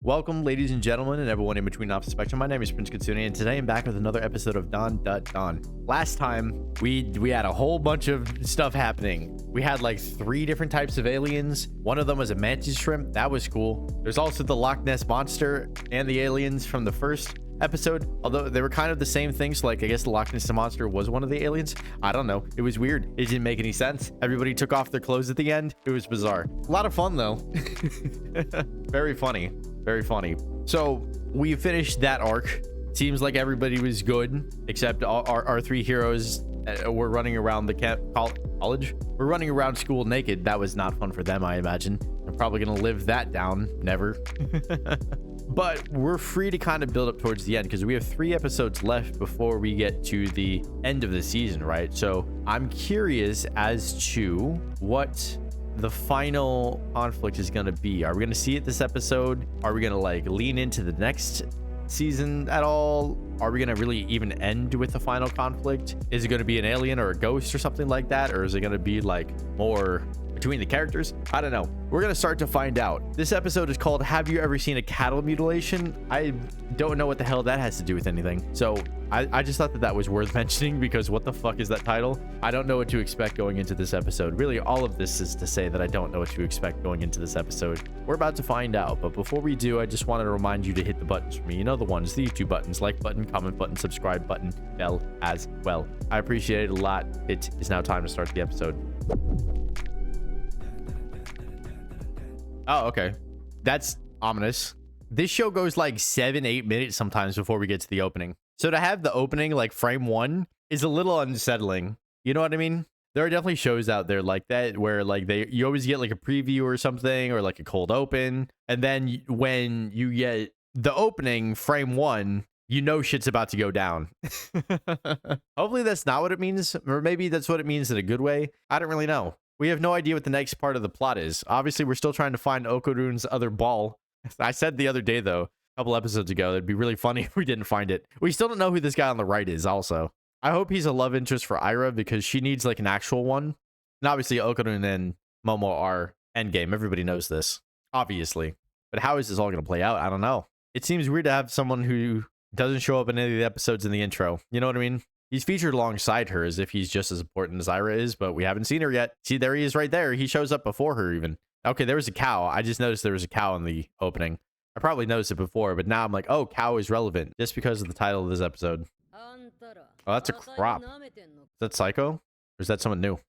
Welcome, ladies and gentlemen, and everyone in between opposite spectrum. My name is Prince Katsune, and today I'm back with another episode of Dawn. Last time, we had a whole bunch of stuff happening. We had like 3 different types of aliens. One of them was a mantis shrimp. That was cool. There's also the Loch Ness Monster and the aliens from the first episode, although they were kind of the same things. Like, I guess the Loch Ness Monster was one of the aliens. I don't know. It was weird. It didn't make any sense. Everybody took off their clothes at the end. It was bizarre. A lot of fun, though. Very funny. Very funny. So we finished that arc. Seems like everybody was good, except our 3 heroes were running around the college. We're running around school naked. That was not fun for them, I imagine. They're probably gonna live that down. Never. But we're free to kind of build up towards the end because we have 3 episodes left before we get to the end of the season, right? So I'm curious as to what the final conflict is going to be. Are we going to see it this episode? Are we going to like lean into the next season at all? Are we going to really even end with the final conflict? Is it going to be an alien or a ghost or something like that? Or is it going to be like more between the characters? I don't know. We're going to start to find out. This episode is called Have You Ever Seen a Cattle Mutilation? I don't know what the hell that has to do with anything. So I just thought that was worth mentioning because what the fuck is that title? I don't know what to expect going into this episode. Really, all of this is to say that I don't know what to expect going into this episode. We're about to find out, but before we do, I just wanted to remind you to hit the buttons for me. You know the ones, the YouTube buttons, like button, comment button, subscribe button, bell as well. I appreciate it a lot. It is now time to start the episode. Oh, okay. That's ominous. This show goes like 7-8 minutes sometimes before we get to the opening. So to have the opening like frame 1 is a little unsettling. You know what I mean? There are definitely shows out there like that where like you always get like a preview or something or like a cold open. And then when you get the opening frame 1, you know shit's about to go down. Hopefully that's not what it means. Or maybe that's what it means in a good way. I don't really know. We have no idea what the next part of the plot is. Obviously, we're still trying to find Okarun's other ball. I said the other day, though, a couple episodes ago, it'd be really funny if we didn't find it. We still don't know who this guy on the right is also. I hope he's a love interest for Ira because she needs like an actual one. And obviously, Okarun and Momo are endgame. Everybody knows this, obviously. But how is this all going to play out? I don't know. It seems weird to have someone who doesn't show up in any of the episodes in the intro. You know what I mean? He's featured alongside her as if he's just as important as Ira is, but we haven't seen her yet. See, there he is right there. He shows up before her even. Okay, there was a cow. I just noticed there was a cow in the opening. I probably noticed it before, but now I'm like, oh, cow is relevant just because of the title of this episode. Oh, that's a crop. Is that Psycho? Or is that someone new?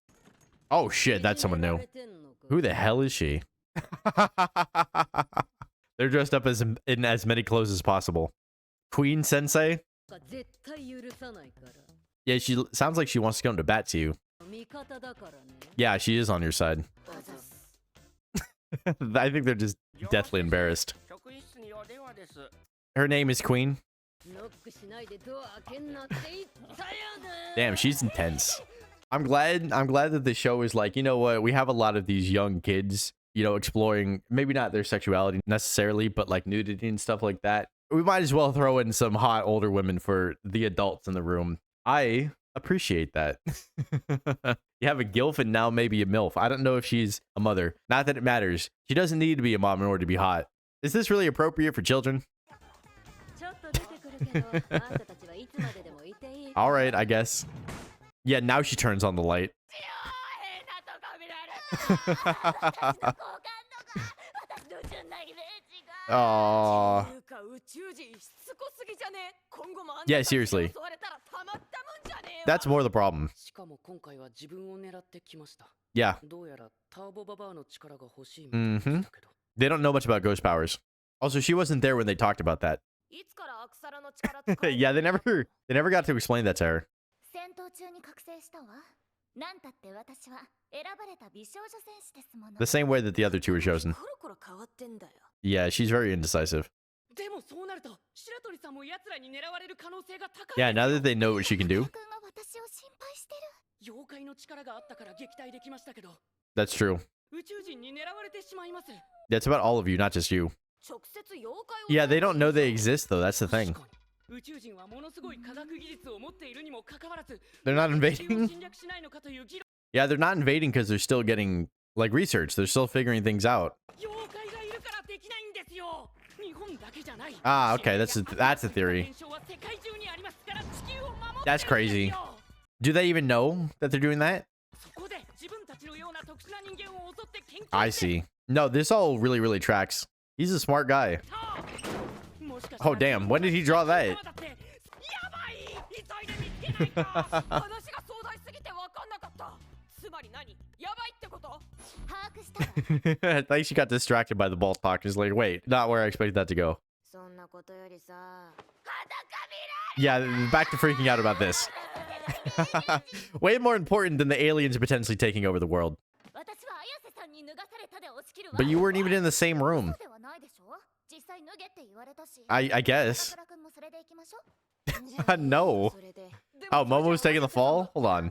Oh, shit, that's someone new. Who the hell is she? They're dressed up in as many clothes as possible. Queen Sensei? Yeah, she sounds like she wants to go into bat to you. Yeah, she is on your side. I think they're just deathly embarrassed. Her name is Queen. Damn, she's intense. I'm glad that the show is like, you know what, we have a lot of these young kids, you know, exploring maybe not their sexuality necessarily, but like nudity and stuff like that. We might as well throw in some hot older women for the adults in the room. I appreciate that. You have a gilf and now maybe a MILF. I don't know if she's a mother. Not that it matters. She doesn't need to be a mom in order to be hot. Is this really appropriate for children? All right, I guess. Yeah, now she turns on the light. Aww. Yeah, seriously. That's more the problem. Yeah. Mm-hmm. They don't know much about ghost powers. Also, she wasn't there when they talked about that. Yeah, they never got to explain that to her. The same way that the other 2 were chosen. Yeah, she's very indecisive. Yeah, now that they know what she can do. That's true. That's about all of you, not just you. Yeah, they don't know they exist, though. That's the thing. They're not invading? Yeah, they're not invading because they're still getting, like, research. They're still figuring things out. Ah, okay, that's a theory. That's crazy. Do they even know that they're doing that? I see. No, this all really tracks. He's a smart guy. Oh, damn. When did he draw that? I think she got distracted by the ball talk. She's like, wait, not where I expected that to go. Yeah, back to freaking out about this. Way more important than the aliens potentially taking over the world. But you weren't even in the same room. I guess. No. Oh, Momo's taking the fall? Hold on.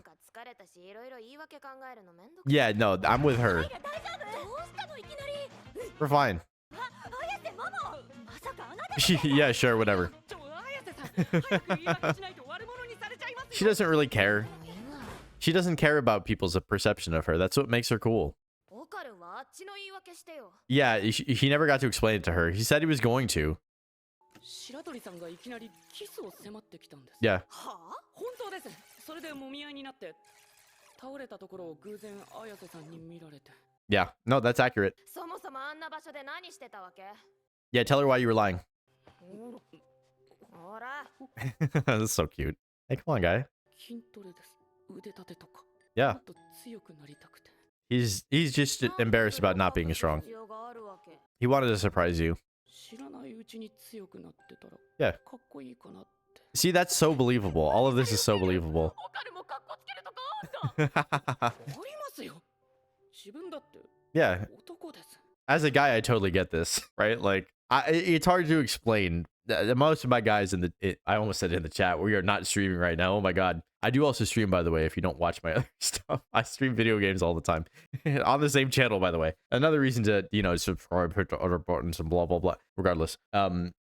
Yeah, no, I'm with her. We're fine. Yeah, sure, whatever. She doesn't really care. She doesn't care about people's perception of her. That's what makes her cool. Yeah, he never got to explain it to her. He said he was going to. Yeah. Yeah, no, that's accurate. Yeah, tell her why you were lying. That's so cute. Hey, come on, guy. Yeah. He's just embarrassed about not being strong. He wanted to surprise you. Yeah. See, that's so believable. All of this is so believable. Yeah. As a guy, I totally get this, right? Like, it's hard to explain. Most of my guys I almost said in the chat, we are not streaming right now. Oh my god. I do also stream, by the way, if you don't watch my other stuff. I stream video games all the time. On the same channel, by the way. Another reason to, you know, subscribe, hit the other buttons and blah, blah, blah. Regardless.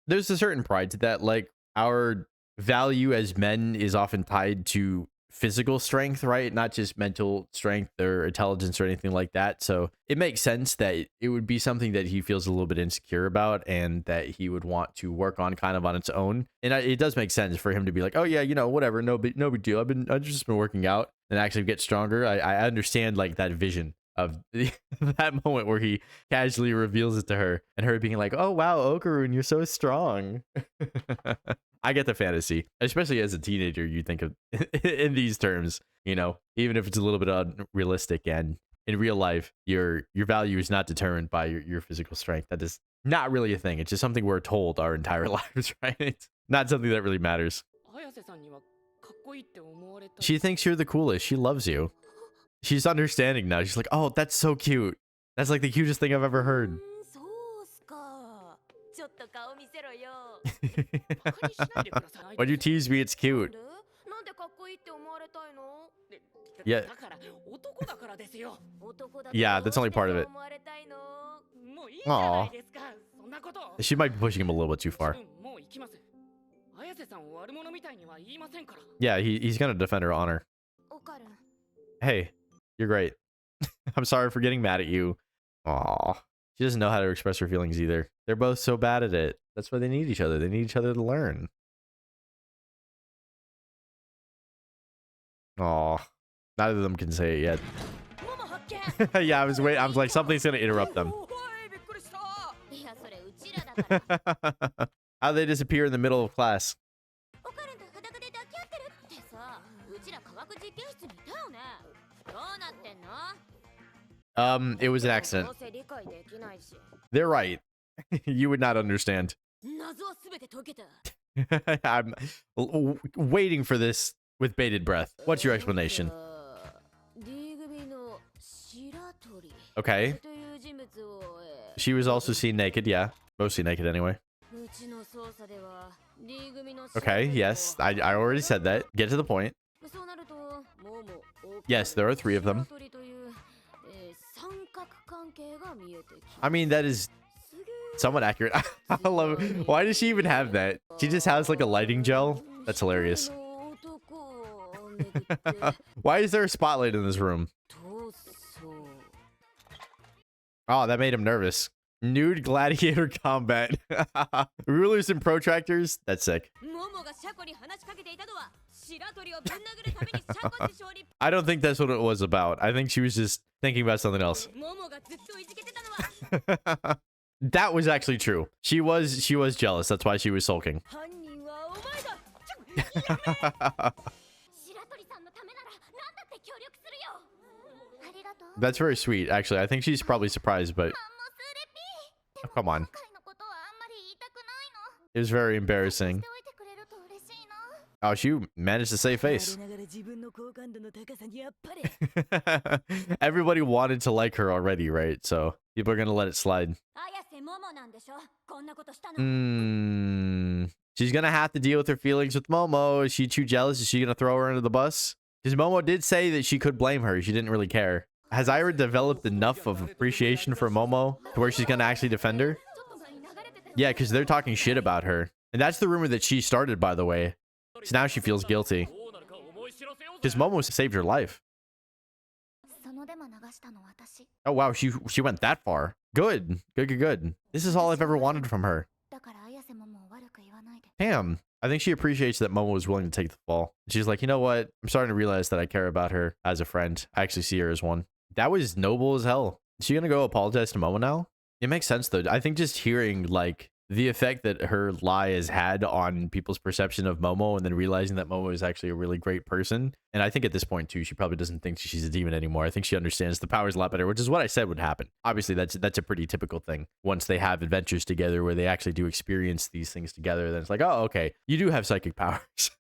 There's a certain pride to that. Like, our value as men is often tied to physical strength, right? Not just mental strength or intelligence or anything like that. So it makes sense that it would be something that he feels a little bit insecure about and that he would want to work on kind of on its own. And it does make sense for him to be like, oh yeah, you know, whatever, no big deal. I've just been working out and actually get stronger. I understand like that vision of that moment where he casually reveals it to her and her being like, oh wow, Okarun, you're so strong. I get the fantasy, especially as a teenager. You think of in these terms, you know, even if it's a little bit unrealistic, and in real life, your value is not determined by your physical strength. That is not really a thing. It's just something we're told our entire lives, right? Not something that really matters. She thinks you're the coolest. She loves you. She's understanding now. She's like, oh, that's so cute. That's like the cutest thing I've ever heard. When you tease me, it's cute. Yeah. Yeah, that's only part of it. Aw. She might be pushing him a little bit too far. Yeah, he's gonna defend her honor. Hey, you're great. I'm sorry for getting mad at you. Aw. She doesn't know how to express her feelings either. They're both so bad at it. That's why they need each other. They need each other to learn. Aw. Neither of them can say it yet. Yeah, I was like, something's gonna interrupt them. How'd they disappear in the middle of class? It was an accident. They're right. You would not understand. I'm waiting for this with bated breath. What's your explanation? Okay. She was also seen naked, yeah. Mostly naked anyway. Okay, yes. I already said that. Get to the point. Yes, there are 3 of them. I mean, that is somewhat accurate. I love it. Why does she even have that? She just has like a lighting gel? That's hilarious. Why is there a spotlight in this room? Oh, that made him nervous. Nude gladiator combat. Rulers and protractors. That's sick. I don't think that's what it was about. I think she was just thinking about something else. That was actually true. She was jealous. That's why she was sulking. That's very sweet, actually. I think she's probably surprised, but oh, come on. It was very embarrassing. Oh, she managed to save face. Everybody wanted to like her already, right? So people are gonna let it slide. She's gonna have to deal with her feelings with Momo. Is she too jealous? Is she gonna throw her under the bus? Because Momo did say that she could blame her. She didn't really care. Has Ira developed enough of appreciation for Momo to where she's gonna actually defend her? Yeah, because they're talking shit about her. And that's the rumor that she started, by the way. So now she feels guilty. Because Momo saved her life. Oh, wow. She went that far. Good. Good. This is all I've ever wanted from her. Damn. I think she appreciates that Momo was willing to take the fall. She's like, you know what? I'm starting to realize that I care about her as a friend. I actually see her as one. That was noble as hell. Is she gonna go apologize to Momo now? It makes sense, though. I think just hearing, like, the effect that her lie has had on people's perception of Momo, and then realizing that Momo is actually a really great person. And I think at this point too, she probably doesn't think she's a demon anymore. I think she understands the power's a lot better, which is what I said would happen. Obviously, that's a pretty typical thing. Once they have adventures together where they actually do experience these things together, then it's like, oh, okay, you do have psychic powers.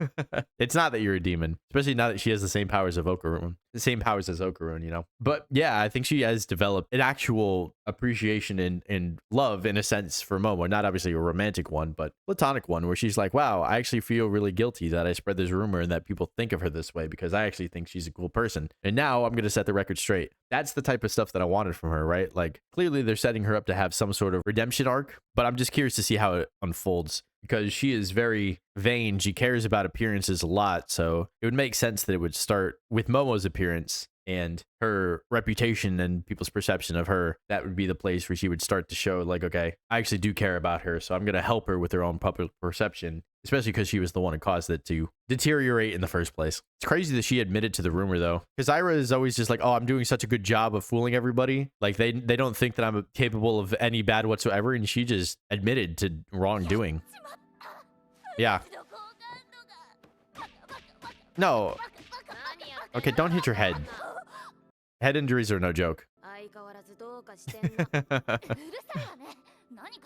It's not that you're a demon, especially now that she has the same powers of Okarun. The same powers as Okarun, you know? But yeah, I think she has developed an actual appreciation and love, in a sense, for Momo. Not obviously a romantic one, but platonic one, where she's like, wow, I actually feel really guilty that I spread this rumor and that people think of her this way, because I actually think she's a cool person. And now I'm going to set the record straight. That's the type of stuff that I wanted from her, right? Like, clearly they're setting her up to have some sort of redemption arc, but I'm just curious to see how it unfolds, because she is very vain. She cares about appearances a lot. So it would make sense that it would start with Momo's appearance and her reputation and people's perception of her. That would be the place where she would start to show, like, okay, I actually do care about her, so I'm going to help her with her own public perception, especially because she was the one who caused it to deteriorate in the first place. It's crazy that she admitted to the rumor, though, because Ira is always just like, oh, I'm doing such a good job of fooling everybody. Like, they don't think that I'm capable of any bad whatsoever, and she just admitted to wrongdoing. Yeah. No. Okay, don't hit your head. Head injuries are no joke.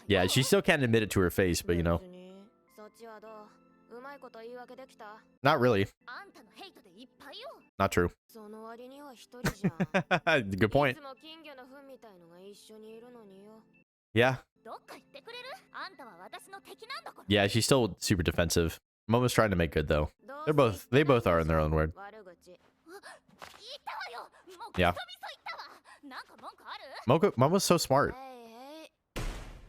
Yeah, she still can't admit it to her face, but you know. Not really. Not true. Good point. Yeah. Yeah, she's still super defensive. Momo's trying to make good, though. They both are in their own word. Yeah. Momo's so smart.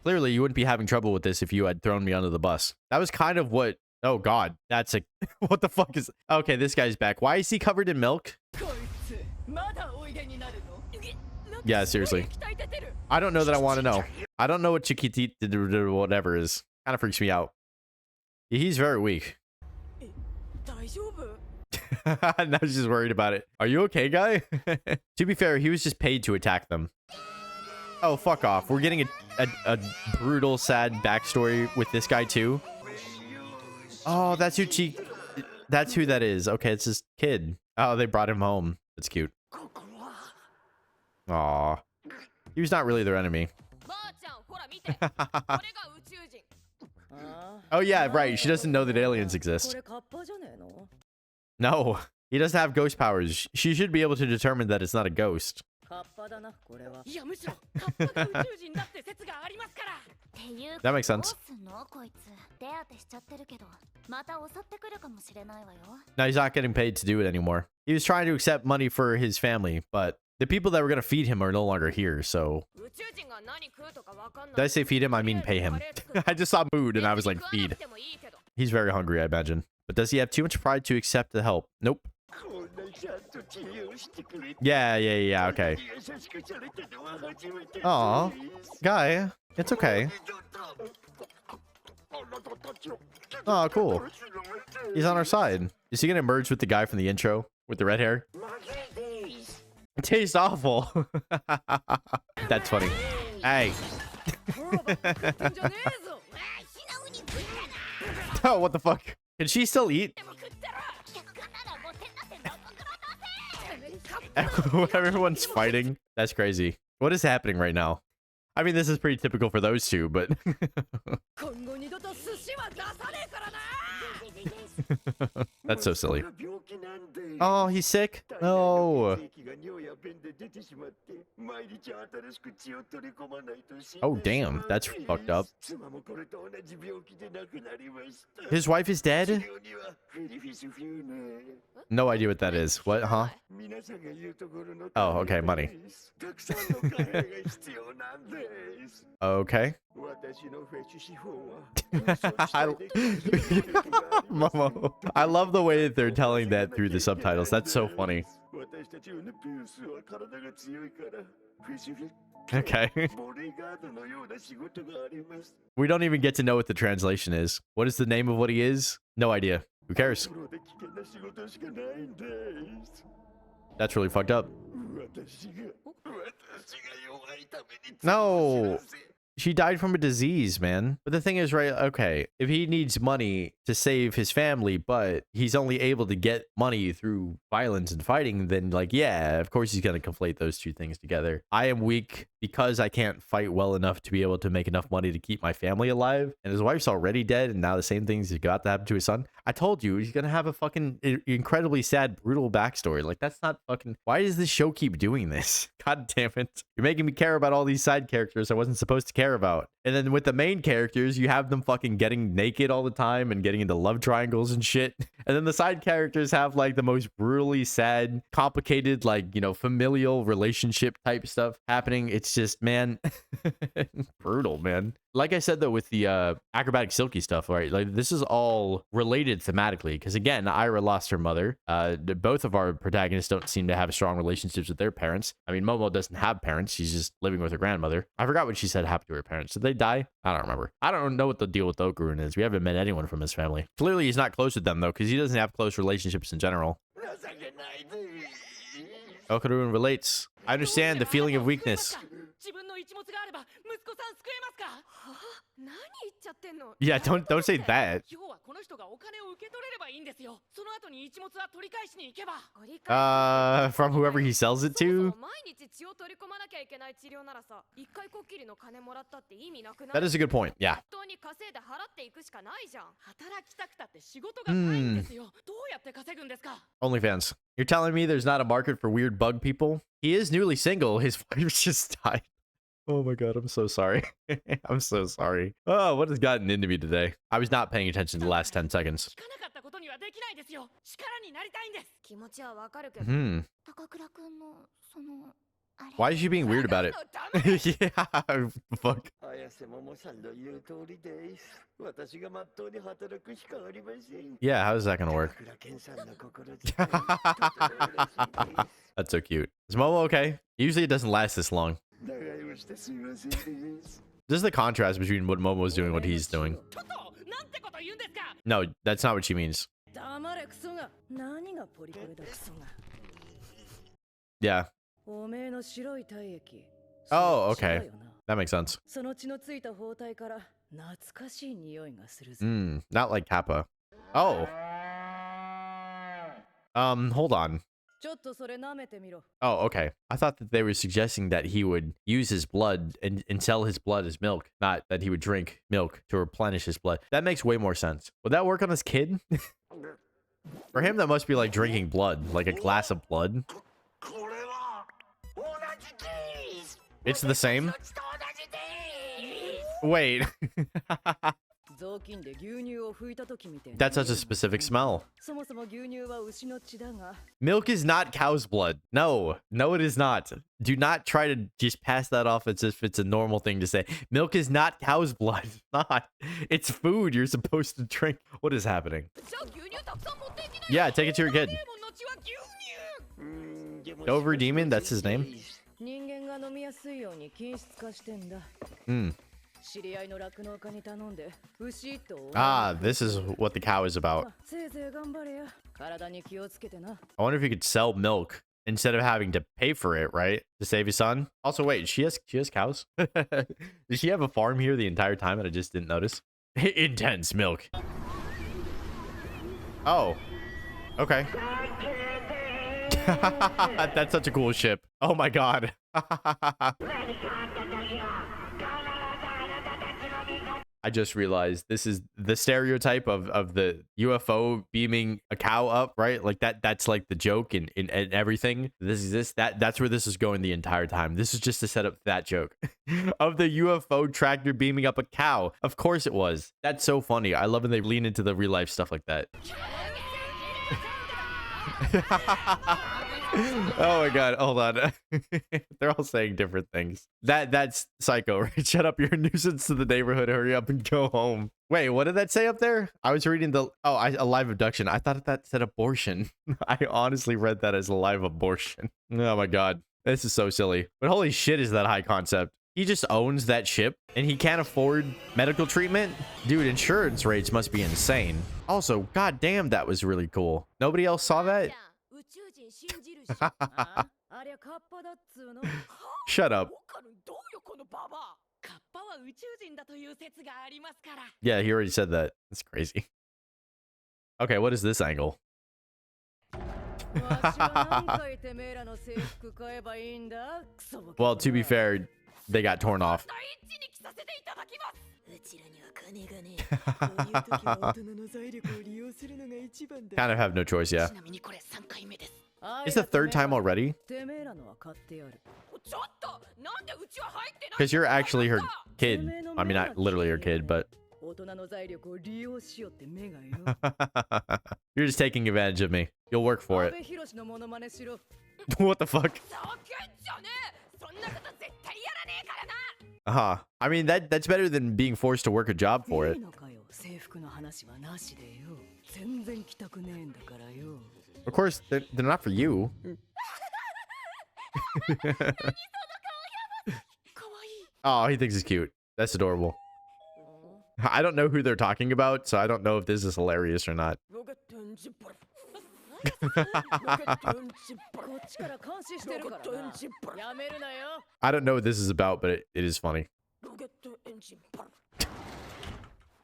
Clearly, you wouldn't be having trouble with this if you had thrown me under the bus. That was kind of what... Oh, God. That's a... What the fuck is... Okay, this guy's back. Why is he covered in milk? Yeah, seriously. I don't know that I want to know. I don't know what Chiquitita or whatever is. Kind of freaks me out. He's very weak. Now she's just worried about it. Are you okay, guy? To be fair, he was just paid to attack them. Oh, fuck off. We're getting a brutal, sad backstory with this guy, too. Oh, that's who That's who that is. Okay, it's his kid. Oh, they brought him home. That's cute. Aw. He was not really their enemy. Oh, yeah, right. She doesn't know that aliens exist. No, he doesn't have ghost powers. She should be able to determine that it's not a ghost. That makes sense. Now he's not getting paid to do it anymore. He was trying to accept money for his family, but the people that were going to feed him are no longer here, so... Did I say feed him? I mean pay him. I just saw mood and I was like, feed. He's very hungry, I imagine. But does he have too much pride to accept the help? Nope. Yeah, okay. Aw, guy, it's okay. Oh, cool. He's on our side. Is he gonna merge with the guy from the intro with the red hair? It tastes awful. That's funny. Hey. Oh, what the fuck? Can she still eat? Everyone's fighting. That's crazy. What is happening right now? I mean, this is pretty typical for those two, but... That's so silly. Oh, he's sick? No. Oh, damn. That's fucked up. His wife is dead? No idea what that is. What, huh? Oh, okay, money. Okay. Momo. I love the way that they're telling that through the subtitles. That's so funny. Okay. We don't even get to know what the translation is. What is the name of what he is? No idea. Who cares? That's really fucked up. No. She died from a disease, man. But the thing is, right, okay, if he needs money to save his family, but he's only able to get money through violence and fighting, then, like, yeah, of course he's going to conflate those two things together. I am weak because I can't fight well enough to be able to make enough money to keep my family alive. And his wife's already dead, and now the same thing's about to happen to his son. I told you, he's going to have a fucking incredibly sad, brutal backstory. Like, that's not fucking... Why does this show keep doing this? God damn it. You're making me care about all these side characters I wasn't supposed to care about. And then with the main characters, you have them fucking getting naked all the time and getting into love triangles and shit. And then the side characters have like the most brutally sad, complicated, like, you know, familial relationship type stuff happening. It's just, man, brutal, man. Like I said, though, with the acrobatic silky stuff, right? Like, this is all related thematically. Because, again, Ira lost her mother. Both of our protagonists don't seem to have strong relationships with their parents. I mean, Momo doesn't have parents. She's just living with her grandmother. I forgot what she said happened to her parents. Did they die? I don't remember. I don't know what the deal with Okarun is. We haven't met anyone from his family. Clearly, he's not close with them, though, because he doesn't have close relationships in general. Okarun relates. I understand the feeling of weakness. Yeah, don't say that. From whoever he sells it to? That is a good point, yeah. OnlyFans. You're telling me there's not a market for weird bug people? He is newly single. His wife just died. Oh my god, I'm so sorry. I'm so sorry. Oh, what has gotten into me today? I was not paying attention to the last 10 seconds. Why is she being weird about it? Yeah, fuck. Yeah, how is that gonna work? That's so cute. Is Momo okay? Usually it doesn't last this long. This is the contrast between what Momo's doing and what he's doing. No, that's not what she means. Yeah. Oh, okay. That makes sense. Not like Kappa. Oh. Hold on. Oh, okay. I thought that they were suggesting that he would use his blood and sell his blood as milk, not that he would drink milk to replenish his blood. That makes way more sense. Would that work on this kid? For him, that must be like drinking blood, like a glass of blood. It's the same? Wait. That's such a specific smell. Milk is not cow's blood. No, it is not. Do not try to just pass that off as if it's a normal thing to say. Milk is not cow's blood. It's not. It's food you're supposed to drink. What is happening? Yeah, take it to your kid. Dover Demon, that's his name. Ah, this is what the cow is about. I wonder if you could sell milk instead of having to pay for it, right? To save his son. Also, wait, she has cows? Does she have a farm here the entire time and I just didn't notice? Intense milk. Oh, okay. That's such a cool ship. Oh my god. I just realized this is the stereotype of the UFO beaming a cow up, right? Like that's like the joke in everything. That's where this is going the entire time. This is just to set up that joke of the UFO tractor beaming up a cow. Of course it was. That's so funny. I love when they lean into the real life stuff like that. Oh my god, hold on. They're all saying different things. That's psycho, right? Shut up, you're a nuisance to the neighborhood. Hurry up and go home. Wait, what did that say up there? I was reading the a live abduction. I thought that said abortion. I honestly read that as a live abortion. Oh my god, this is so silly. But holy shit, is that high concept. He just owns that ship and he can't afford medical treatment. Dude, insurance rates must be insane. Also, god damn, that was really cool. Nobody else saw that? Shut up. Yeah, he already said that. That's crazy. Okay, what is this angle? Well, to be fair, they got torn off. Kind of have no choice, yeah. It's the third time already? Because you're actually her kid. I mean, not literally her kid, but... You're just taking advantage of me. You'll work for it. What the fuck? I mean, that's better than being forced to work a job for it. Of course, they're not for you. Oh, he thinks it's cute. That's adorable. I don't know who they're talking about, so I don't know if this is hilarious or not. I don't know what this is about, but it is funny.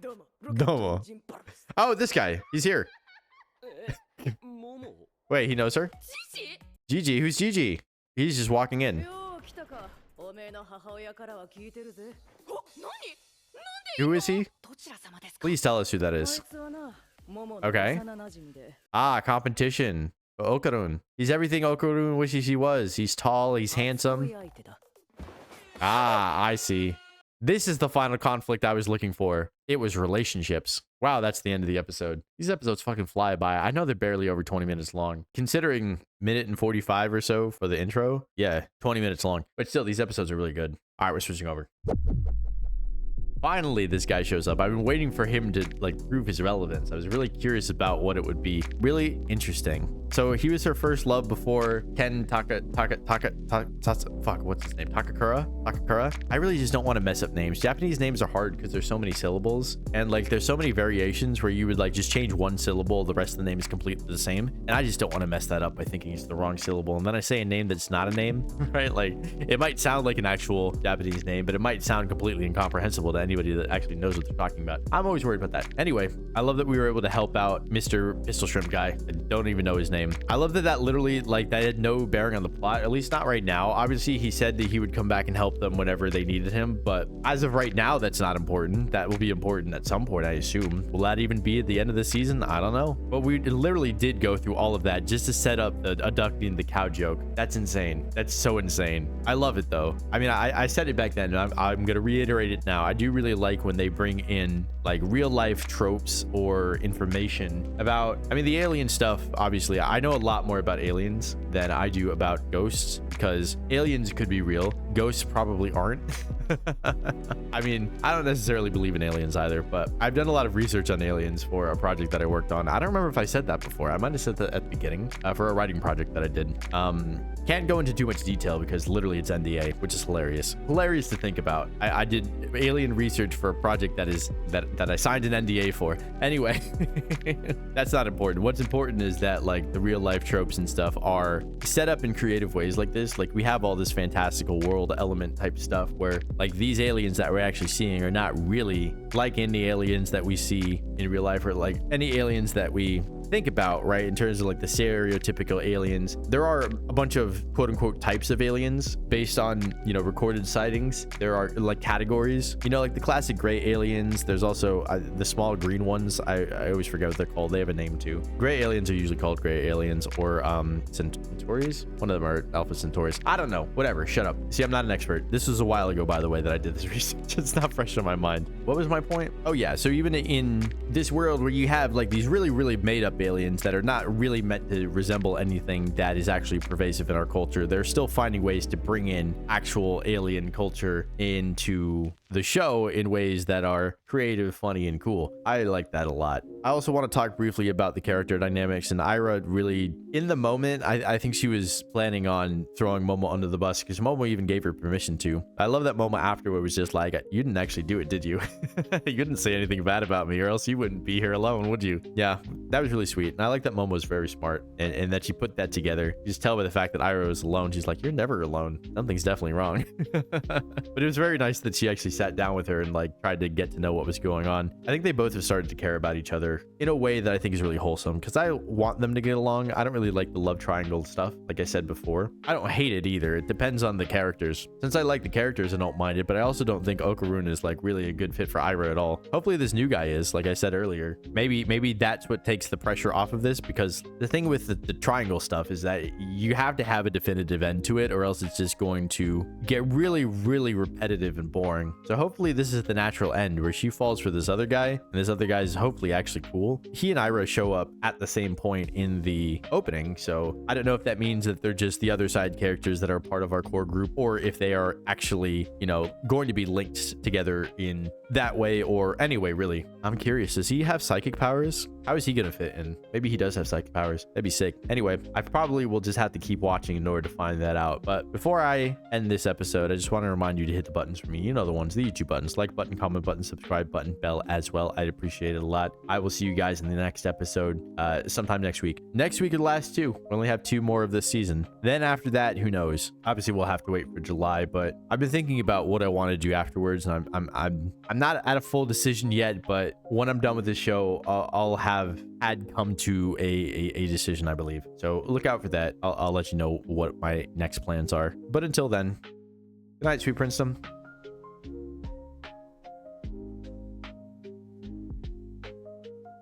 Domo. Oh, this guy. He's here. Wait, he knows her? Gigi? Who's Gigi? He's just walking in. Who is he? Please tell us who that is. Okay. Ah, competition. Okarun. He's everything Okarun wishes he was. He's tall, he's handsome. Ah, I see. This is the final conflict I was looking for. It was relationships. Wow, that's the end of the episode. These episodes fucking fly by. I know they're barely over 20 minutes long. Considering minute and 45 or so for the intro. Yeah, 20 minutes long. But still, these episodes are really good. All right, we're switching over. Finally, this guy shows up. I've been waiting for him to like prove his relevance. I was really curious about what it would be. Really interesting. So he was her first love before Ken fuck, what's his name? Takakura? I really just don't want to mess up names. Japanese names are hard because there's so many syllables and like there's so many variations where you would like just change one syllable. The rest of the name is completely the same. And I just don't want to mess that up by thinking it's the wrong syllable. And then I say a name that's not a name, right? Like it might sound like an actual Japanese name, but it might sound completely incomprehensible to anybody that actually knows what they're talking about. I'm always worried about that. Anyway, I love that we were able to help out Mr. Pistol Shrimp guy. I don't even know his name. I love that literally like that had no bearing on the plot, at least not right now. Obviously he said that he would come back and help them whenever they needed him, but as of right now that's not important. That will be important at some point, I assume. Will that even be at the end of the season? I don't know, but we literally did go through all of that just to set up the abducting the cow joke. That's insane. That's so insane. I love it though. I mean, I said it back then and I'm gonna reiterate it now. I do really like when they bring in like real life tropes or information about, I mean, the alien stuff. Obviously I know a lot more about aliens than I do about ghosts because aliens could be real, ghosts probably aren't. I mean, I don't necessarily believe in aliens either, but I've done a lot of research on aliens for a project that I worked on. I don't remember if I said that before. I might have said that at the beginning for a writing project that I did. Can't go into too much detail because literally it's NDA, which is hilarious. Hilarious to think about. I did alien research for a project that I signed an NDA for. Anyway, that's not important. What's important is that like the real life tropes and stuff are set up in creative ways like this. Like we have all this fantastical world element type stuff where like these aliens that we're actually seeing are not really like any aliens that we see in real life or like any aliens that we think about, right? In terms of like the stereotypical aliens, there are a bunch of quote unquote types of aliens based on, you know, recorded sightings. There are like categories, you know, like the classic gray aliens. There's also the small green ones. I always forget what they're called. They have a name too. Gray aliens are usually called gray aliens or Centauris. One of them are Alpha Centauris. I don't know. Whatever. Shut up. See, I'm not an expert. This was a while ago, by the way, that I did this research. It's not fresh on my mind. What was my point? Oh yeah. So even in this world where you have like these really, really made up aliens that are not really meant to resemble anything that is actually pervasive in our culture, they're still finding ways to bring in actual alien culture into the show in ways that are creative, funny, and cool. I like that a lot. I also want to talk briefly about the character dynamics, and Ira really, in the moment, I think she was planning on throwing Momo under the bus because Momo even gave her permission to. I love that Momo afterward was just like, you didn't actually do it, did you? You didn't say anything bad about me or else you wouldn't be here alone, would you? Yeah, that was really sweet. And I like that Momo was very smart and that she put that together. You just tell by the fact that Ira was alone, she's like, you're never alone. Something's definitely wrong. But it was very nice that she actually sat down with her and like tried to get to know what was going on. I think they both have started to care about each other in a way that I think is really wholesome because I want them to get along. I don't really like the love triangle stuff, like I said before. I don't hate it either. It depends on the characters. Since I like the characters, I don't mind it, but I also don't think Okarun is like really a good fit for Ira at all. Hopefully this new guy is, like I said earlier. Maybe that's what takes the pressure off of this, because the thing with the triangle stuff is that you have to have a definitive end to it or else it's just going to get really, really repetitive and boring. So hopefully this is the natural end where she falls for this other guy and this other guy is hopefully actually cool. He and Ira show up at the same point in the opening, so I don't know if that means that they're just the other side characters that are part of our core group or if they are actually, you know, going to be linked together in that way or anyway. Really, I'm curious, does he have psychic powers? How is he gonna fit in? Maybe he does have psychic powers. That'd be sick. Anyway, I probably will just have to keep watching in order to find that out. But before I end this episode, I just want to remind you to hit the buttons for me. You know the ones, the YouTube buttons, like button, comment button, subscribe button, bell as well. I'd appreciate it a lot. I will see you guys in the next episode sometime next week. Next week are the last two. We only have 2 more of this season. Then after that, who knows? Obviously, we'll have to wait for July, but I've been thinking about what I want to do afterwards, and I'm not at a full decision yet, but when I'm done with this show, I'll have had come to a decision, I believe. So look out for that. I'll let you know what my next plans are. But until then, good night, sweet princedom.